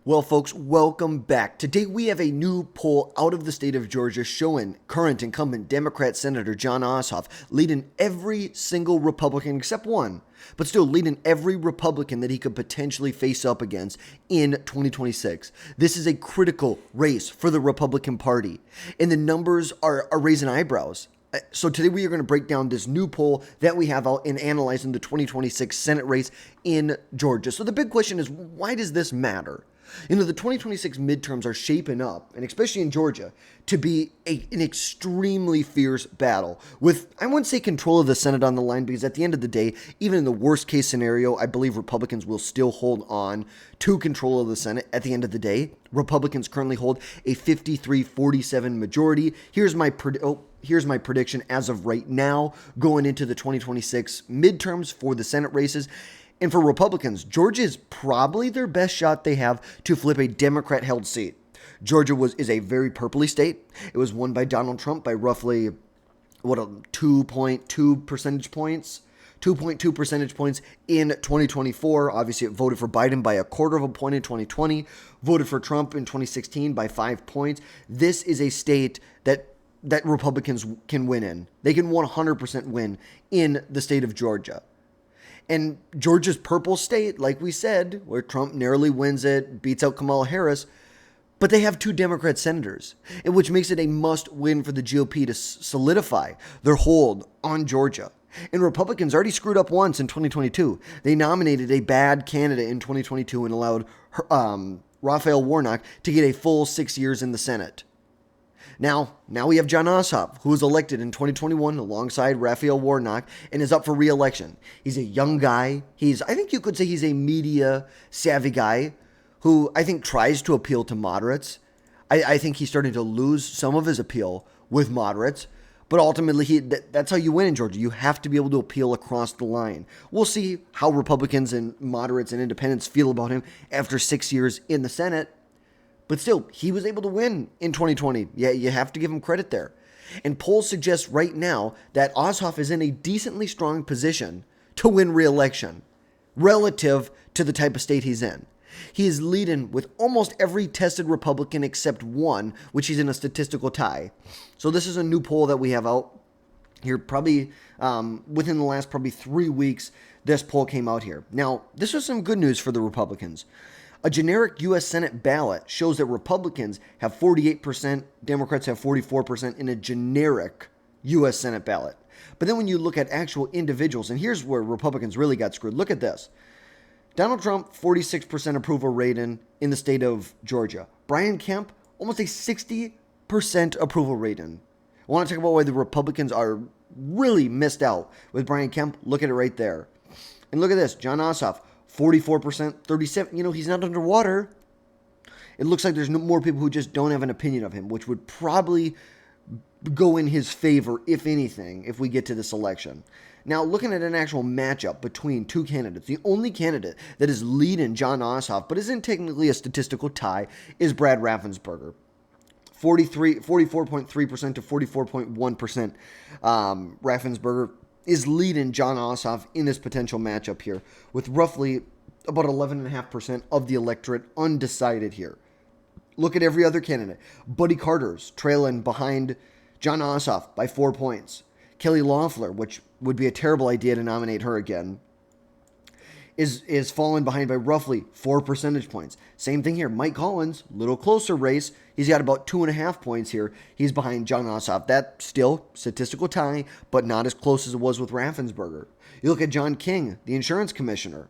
Well, folks, welcome back. Today we have a new poll out of the state of Georgia showing current incumbent Democrat Senator Jon Ossoff leading every single Republican except one, but still leading every Republican that he could potentially face up against in 2026. This is a critical race for the Republican Party, and the numbers are raising eyebrows. So today we are going to break down this new poll that we have out and analyzing the 2026 Senate race in Georgia. So the big question is, why does this matter? You know, the 2026 midterms are shaping up, and especially in Georgia, to be an extremely fierce battle with, I wouldn't say control of the Senate on the line, because at the end of the day, even in the worst case scenario, I believe Republicans will still hold on to control of the Senate at the end of the day. Republicans currently hold a 53-47 majority. Here's my prediction as of right now going into the 2026 midterms for the Senate races. And for Republicans, Georgia is probably their best shot they have to flip a Democrat-held seat. Georgia is a very purpley state. It was won by Donald Trump by roughly, 2.2 percentage points? 2.2 percentage points in 2024. Obviously, it voted for Biden by a quarter of a point in 2020, voted for Trump in 2016 by 5 points. This is a state that Republicans can win in. They can 100% win in the state of Georgia. And Georgia's purple state, like we said, where Trump narrowly wins it, beats out Kamala Harris, but they have 2 Democrat senators, which makes it a must-win for the GOP to solidify their hold on Georgia. And Republicans already screwed up once in 2022. They nominated a bad candidate in 2022 and allowed Raphael Warnock to get a full 6 years in the Senate. Now we have Jon Ossoff, who was elected in 2021 alongside Raphael Warnock and is up for re-election. He's a young guy. I think you could say he's a media-savvy guy who I think tries to appeal to moderates. I think he's starting to lose some of his appeal with moderates, but ultimately that's how you win in Georgia. You have to be able to appeal across the line. We'll see how Republicans and moderates and independents feel about him after 6 years in the Senate. But still, he was able to win in 2020. Yeah, you have to give him credit there. And polls suggest right now that Ossoff is in a decently strong position to win re-election relative to the type of state he's in. He is leading with almost every tested Republican except one, which he's in a statistical tie. So this is a new poll that we have out here probably within the last 3 weeks. This poll came out here. Now, this was some good news for the Republicans. A generic U.S. Senate ballot shows that Republicans have 48%, Democrats have 44% in a generic U.S. Senate ballot. But then when you look at actual individuals, and here's where Republicans really got screwed. Look at this. Donald Trump, 46% approval rating in the state of Georgia. Brian Kemp, almost a 60% approval rating. I want to talk about why the Republicans are really missed out with Brian Kemp. Look at it right there. And look at this. Jon Ossoff, 44%, 37%. He's not underwater. It looks like there's more people who just don't have an opinion of him, which would probably go in his favor, if anything, if we get to this election. Now, looking at an actual matchup between 2 candidates, the only candidate that is leading Jon Ossoff, but isn't technically a statistical tie, is Brad Raffensperger. 44.3% to 44.1%. Raffensperger is leading Jon Ossoff in this potential matchup here, with roughly about 11.5% of the electorate undecided here. Look at every other candidate. Buddy Carter's trailing behind Jon Ossoff by 4 points. Kelly Loeffler, which would be a terrible idea to nominate her again, is falling behind by roughly 4 percentage points. Same thing here. Mike Collins, little closer race. He's got about 2.5 points here. He's behind Jon Ossoff. That still statistical tie, but not as close as it was with Raffensperger. You look at John King, the insurance commissioner.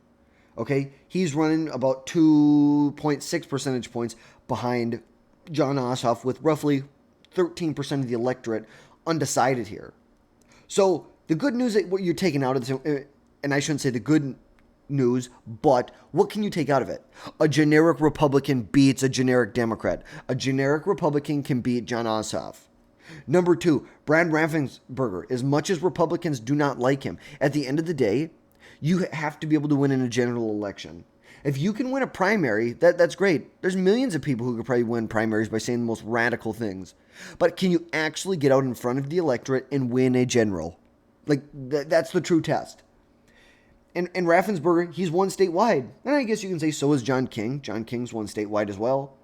Okay, he's running about 2.6 percentage points behind Jon Ossoff, with roughly 13% of the electorate undecided here. So the good news that what you're taking out of this, and I shouldn't say the good news, but what can you take out of it? A generic Republican beats a generic Democrat. A generic Republican can beat Jon Ossoff. Number 2, Brad Raffensperger. As much as Republicans do not like him, at the end of the day, you have to be able to win in a general election. If you can win a primary, that's great. There's millions of people who could probably win primaries by saying the most radical things. But can you actually get out in front of the electorate and win a general? That's the true test. And Raffensperger, he's won statewide. And I guess you can say so is John King. John King's won statewide as well.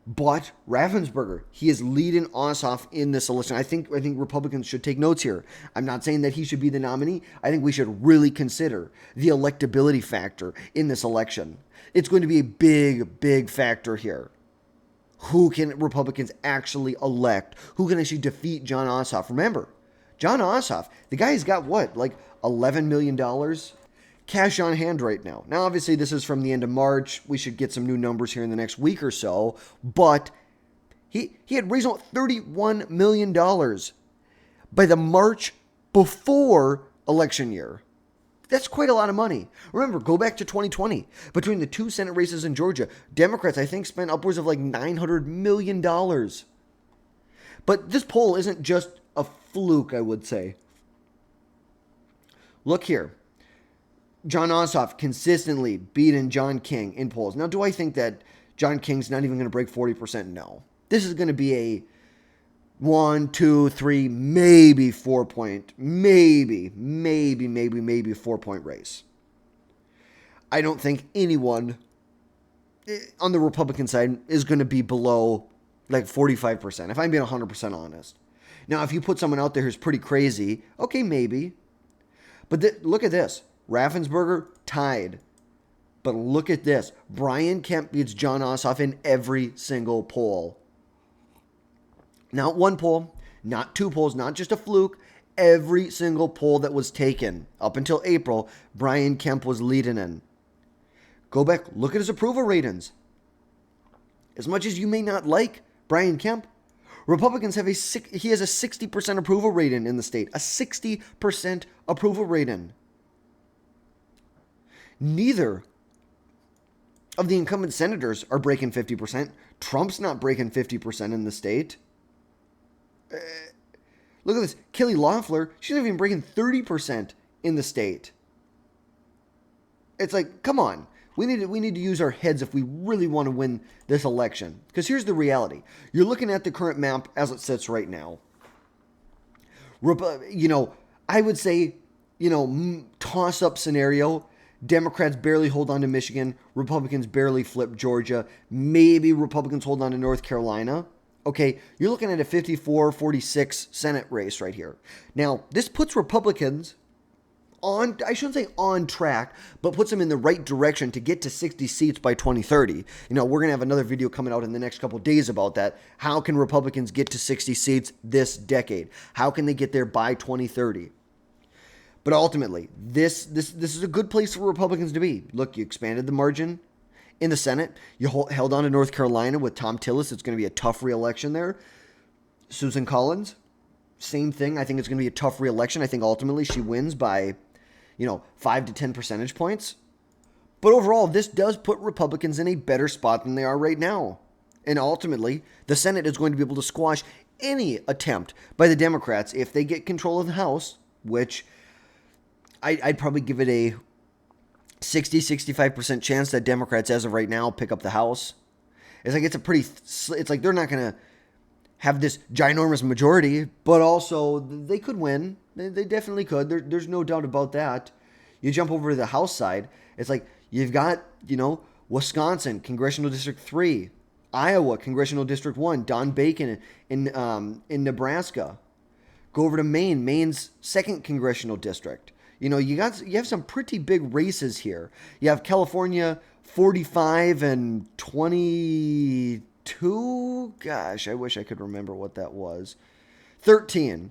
But Raffensperger, he is leading Ossoff in this election. I think Republicans should take notes here. I'm not saying that he should be the nominee. I think we should really consider the electability factor in this election. It's going to be a big, big factor here. Who can Republicans actually elect? Who can actually defeat Jon Ossoff? Remember, Jon Ossoff, the guy's got what, like $11 million cash on hand right now. Now, obviously, this is from the end of March. We should get some new numbers here in the next week or so. But he had raised about $31 million by the March before election year. That's quite a lot of money. Remember, go back to 2020. Between the two Senate races in Georgia, Democrats, I think, spent upwards of like $900 million. But this poll isn't just a fluke, I would say. Look here. Jon Ossoff consistently beating John King in polls. Now, do I think that John King's not even going to break 40%? No. This is going to be a 1, 2, 3, maybe 4 point, maybe 4 point race. I don't think anyone on the Republican side is going to be below like 45%, if I'm being 100% honest. Now, if you put someone out there who's pretty crazy, okay, maybe. But look at this. Raffensperger tied. But look at this. Brian Kemp beats Jon Ossoff in every single poll. Not one poll, not two polls, not just a fluke. Every single poll that was taken up until April, Brian Kemp was leading in. Go back, look at his approval ratings. As much as you may not like Brian Kemp, Republicans have he has a 60% approval rating in the state. A 60% approval rating. Neither of the incumbent senators are breaking 50%. Trump's not breaking 50% in the state. Look at this. Kelly Loeffler, she's not even breaking 30% in the state. It's like, come on. We need to use our heads if we really want to win this election. Because here's the reality. You're looking at the current map as it sits right now. I would say, toss-up scenario. Democrats barely hold on to Michigan. Republicans barely flip Georgia. Maybe Republicans hold on to North Carolina. Okay, you're looking at a 54-46 Senate race right here. Now, this puts Republicans on, I shouldn't say on track, but puts them in the right direction to get to 60 seats by 2030. We're going to have another video coming out in the next couple of days about that. How can Republicans get to 60 seats this decade? How can they get there by 2030? But ultimately, this is a good place for Republicans to be. Look, you expanded the margin in the Senate. You held on to North Carolina with Tom Tillis. It's going to be a tough re-election there. Susan Collins, same thing. I think it's going to be a tough re-election. I think ultimately she wins by, 5 to 10 percentage points. But overall, this does put Republicans in a better spot than they are right now. And ultimately, the Senate is going to be able to squash any attempt by the Democrats if they get control of the House, which I'd probably give it a 60-65% chance that Democrats, as of right now, pick up the House. It's like they're not going to have this ginormous majority, but also they could win. They definitely could. There's no doubt about that. You jump over to the House side, it's like you've got, Wisconsin, Congressional District 3, Iowa, Congressional District 1, Don Bacon in Nebraska. Go over to Maine, Maine's 2nd Congressional District. You have some pretty big races here. You have California 45 and 22. Gosh, I wish I could remember what that was. 13.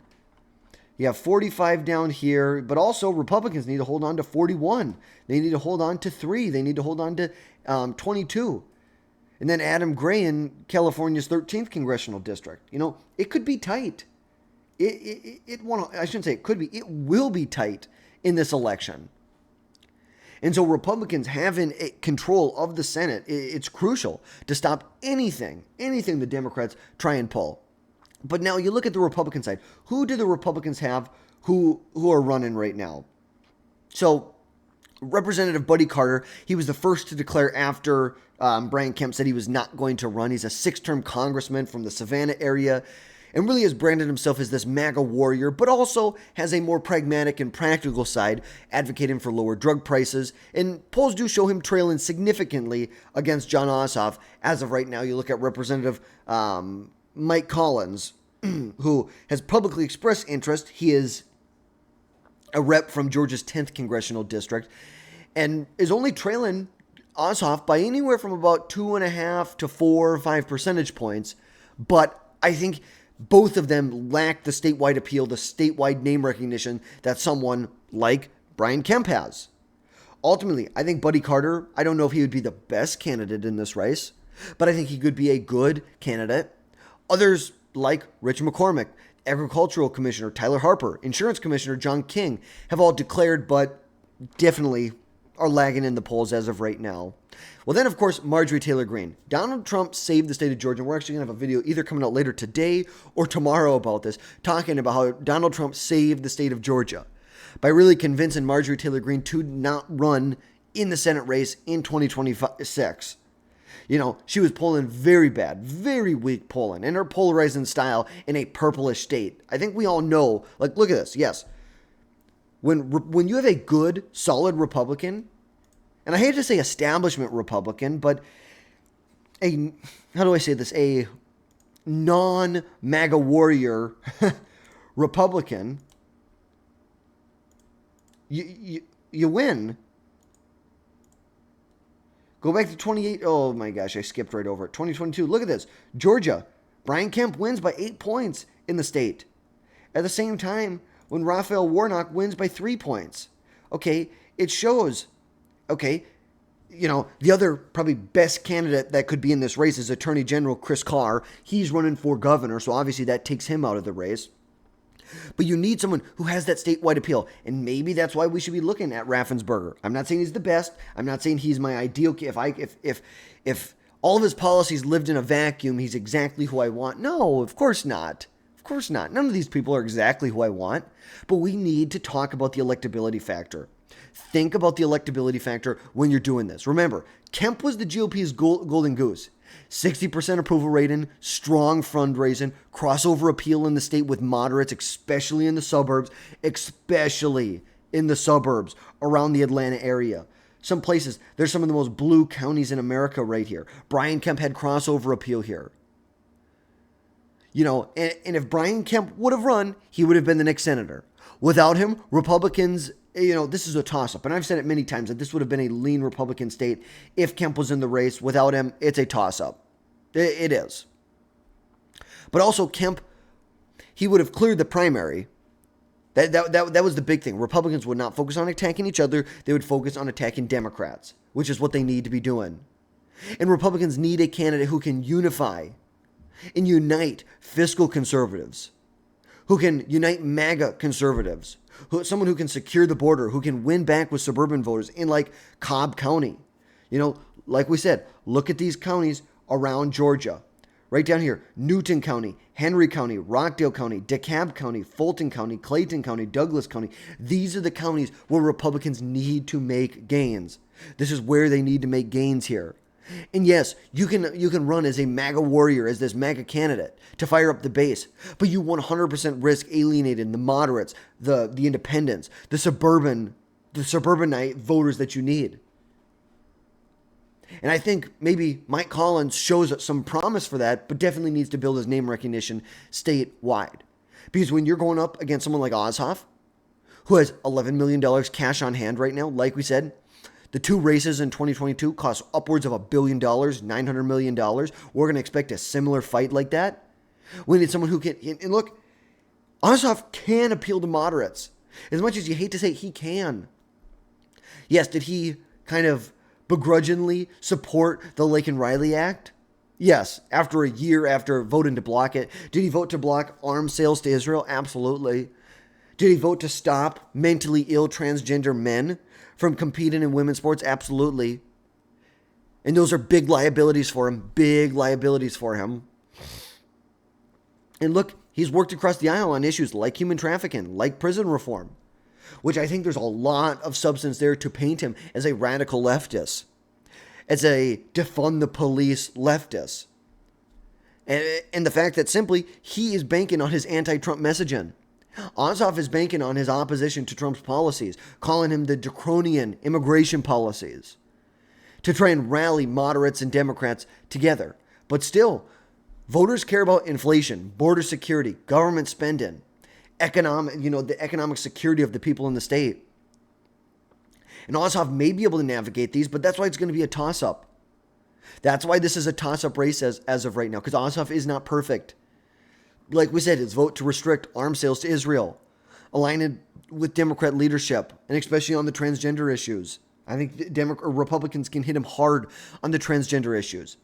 You have 45 down here, but also Republicans need to hold on to 41. They need to hold on to 3. They need to hold on to 22. And then Adam Gray in California's 13th Congressional District. It could be tight. I shouldn't say it could be. It will be tight in this election. And so Republicans having control of the Senate, it's crucial to stop anything the Democrats try and pull. But now you look at the Republican side. Who do the Republicans have who are running right now? So Representative Buddy Carter, he was the first to declare after Brian Kemp said he was not going to run. He's a 6-term congressman from the Savannah area. and really has branded himself as this MAGA warrior, but also has a more pragmatic and practical side, advocating for lower drug prices. And polls do show him trailing significantly against Jon Ossoff. As of right now, you look at Representative Mike Collins, who has publicly expressed interest. He is a rep from Georgia's 10th congressional district and is only trailing Ossoff by anywhere from about 2.5 to 4 or 5 percentage points. But I think both of them lack the statewide appeal, the statewide name recognition that someone like Brian Kemp has. Ultimately, I think Buddy Carter, I don't know if he would be the best candidate in this race, but I think he could be a good candidate. Others like Rich McCormick, Agricultural Commissioner Tyler Harper, Insurance Commissioner John King have all declared, but definitely are lagging in the polls as of right now. Well, then, of course, Marjorie Taylor Greene. Donald Trump saved the state of Georgia. We're actually going to have a video either coming out later today or tomorrow about this, talking about how Donald Trump saved the state of Georgia by really convincing Marjorie Taylor Greene to not run in the Senate race in 2026. You know, she was polling very bad, very weak polling, and her polarizing style in a purplish state. I think we all know, like, look at this. Yes. When you have a good, solid Republican, and I hate to say establishment Republican, but how do I say this? A non-MAGA warrior Republican, you win. Go back to 28. Oh my gosh, I skipped right over it. 2022. Look at this. Georgia. Brian Kemp wins by 8 points in the state. At the same time, when Raphael Warnock wins by 3 points. Okay, it shows. Okay, you know, the other probably best candidate that could be in this race is Attorney General Chris Carr. He's running for governor, so obviously that takes him out of the race. But you need someone who has that statewide appeal, and maybe that's why we should be looking at Raffensperger. I'm not saying he's the best. I'm not saying he's my ideal. If all of his policies lived in a vacuum, he's exactly who I want. No, of course not. Of course not. None of these people are exactly who I want. But we need to talk about the electability factor. Think about the electability factor when you're doing this. Remember, Kemp was the GOP's golden goose. 60% approval rating, strong fundraising, crossover appeal in the state with moderates, especially in the suburbs around the Atlanta area. Some places, there's some of the most blue counties in America right here. Brian Kemp had crossover appeal here. You know, and if Brian Kemp would have run, he would have been the next senator. Without him, Republicans, you know, this is a toss-up. And I've said it many times that this would have been a lean Republican state if Kemp was in the race. Without him, it's a toss-up. It is. But also, Kemp, he would have cleared the primary. That was the big thing. Republicans would not focus on attacking each other. They would focus on attacking Democrats, which is what they need to be doing. And Republicans need a candidate who can unify and unite fiscal conservatives, who can unite MAGA conservatives, someone who can secure the border, who can win back with suburban voters in like Cobb County. You know, like we said, look at these counties around Georgia. Right down here, Newton County, Henry County, Rockdale County, DeKalb County, Fulton County, Clayton County, Douglas County. These are the counties where Republicans need to make gains. This is where they need to make gains here. And yes, you can run as a MAGA warrior, as this MAGA candidate to fire up the base, but you 100% risk alienating the moderates, the independents, the suburbanite voters that you need. And I think maybe Mike Collins shows some promise for that, but definitely needs to build his name recognition statewide. Because when you're going up against someone like Ossoff, who has $11 million cash on hand right now, like we said, the two races in 2022 cost upwards of $1 billion, $900 million. We're going to expect a similar fight like that. We need someone who can, and look, Ossoff can appeal to moderates. As much as you hate to say it, he can. Yes, did he kind of begrudgingly support the Laken Riley Act? Yes, after a year after voting to block it. Did he vote to block arms sales to Israel? Absolutely. Did he vote to stop mentally ill transgender men from competing in women's sports? Absolutely. And those are big liabilities for him. Big liabilities for him. And look, he's worked across the aisle on issues like human trafficking, like prison reform, which I think there's a lot of substance there to paint him as a radical leftist, as a defund the police leftist. And the fact that simply he is banking on his anti-Trump messaging. Ossoff is banking on his opposition to Trump's policies, calling him the draconian immigration policies, to try and rally moderates and Democrats together. But still, voters care about inflation, border security, government spending, the economic security of the people in the state. And Ossoff may be able to navigate these, but that's why it's going to be a toss-up. That's why this is a toss-up race as of right now, because Ossoff is not perfect. Like we said, his vote to restrict arms sales to Israel, aligning with Democrat leadership, and especially on the transgender issues. I think Republicans can hit him hard on the transgender issues.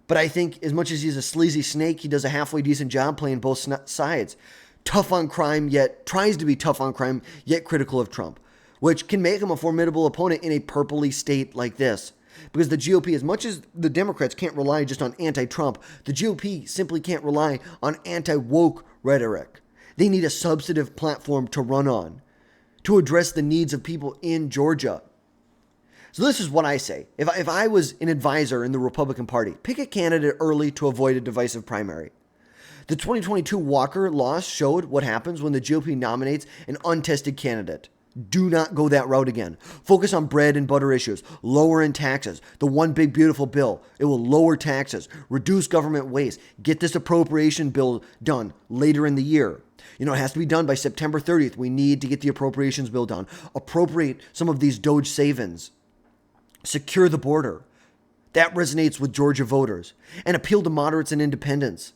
But I think as much as he's a sleazy snake, he does a halfway decent job playing both sides. Tough on crime, yet tries to be tough on crime, yet critical of Trump, which can make him a formidable opponent in a purpley state like this. Because the GOP, as much as the Democrats can't rely just on anti-Trump, the GOP simply can't rely on anti-woke rhetoric. They need a substantive platform to run on, to address the needs of people in Georgia. So this is what I say. If I was an advisor in the Republican Party, pick a candidate early to avoid a divisive primary. The 2022 Walker loss showed what happens when the GOP nominates an untested candidate. Do not go that route again. Focus on bread and butter issues, lowering taxes. The one big beautiful bill. It will lower taxes, reduce government waste, get this appropriation bill done later in the year. It has to be done by September 30th. We need to get the appropriations bill done. Appropriate some of these Doge savings. Secure the border. That resonates with Georgia voters. And appeal to moderates and independents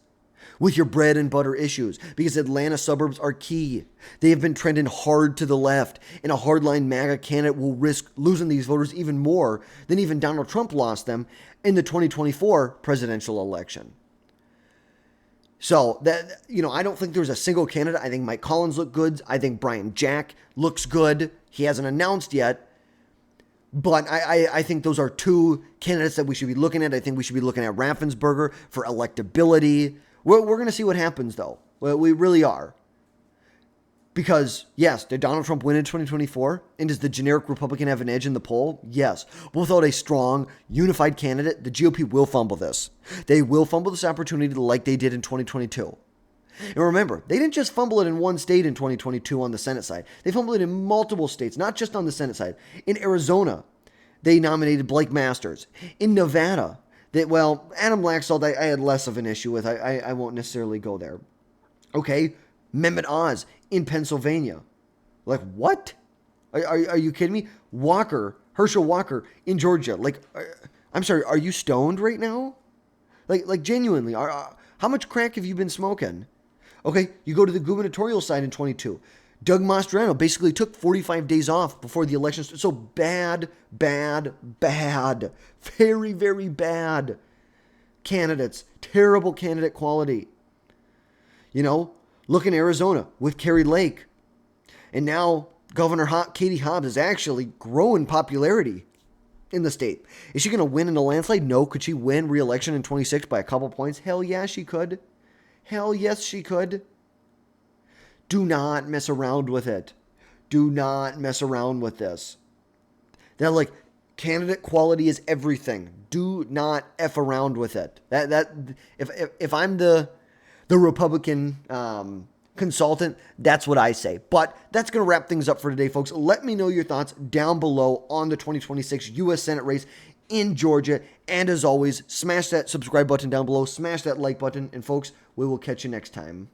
with your bread and butter issues, because Atlanta suburbs are key. They have been trending hard to the left, and a hardline MAGA candidate will risk losing these voters even more than even Donald Trump lost them in the 2024 presidential election. So that, I don't think there's a single candidate. I think Mike Collins looked good. I think Brian Jack looks good. He hasn't announced yet. But I think those are two candidates that we should be looking at. I think we should be looking at Raffensperger for electability. We're going to see what happens, though. Well, we really are. Because, yes, did Donald Trump win in 2024? And does the generic Republican have an edge in the poll? Yes. But without a strong, unified candidate, the GOP will fumble this. They will fumble this opportunity like they did in 2022. And remember, they didn't just fumble it in one state in 2022 on the Senate side. They fumbled it in multiple states, not just on the Senate side. In Arizona, they nominated Blake Masters. In Nevada, Adam Laxalt, I had less of an issue with. I won't necessarily go there. Okay, Mehmet Oz in Pennsylvania. Like, what? Are you kidding me? Herschel Walker in Georgia. I'm sorry, are you stoned right now? Like genuinely, how much crack have you been smoking? Okay, you go to the gubernatorial side in 22. Doug Mastriano basically took 45 days off before the election. So bad. Very, very bad candidates. Terrible candidate quality. Look in Arizona with Kari Lake. And now Governor Katie Hobbs is actually growing popularity in the state. Is she going to win in a landslide? No. Could she win re-election in 26 by a couple points? Hell yeah, she could. Hell yes, she could. Do not mess around with it. Do not mess around with this. Now, candidate quality is everything. Do not F around with it. If I'm the Republican consultant, that's what I say. But that's going to wrap things up for today, folks. Let me know your thoughts down below on the 2026 U.S. Senate race in Georgia. And as always, smash that subscribe button down below. Smash that like button. And folks, we will catch you next time.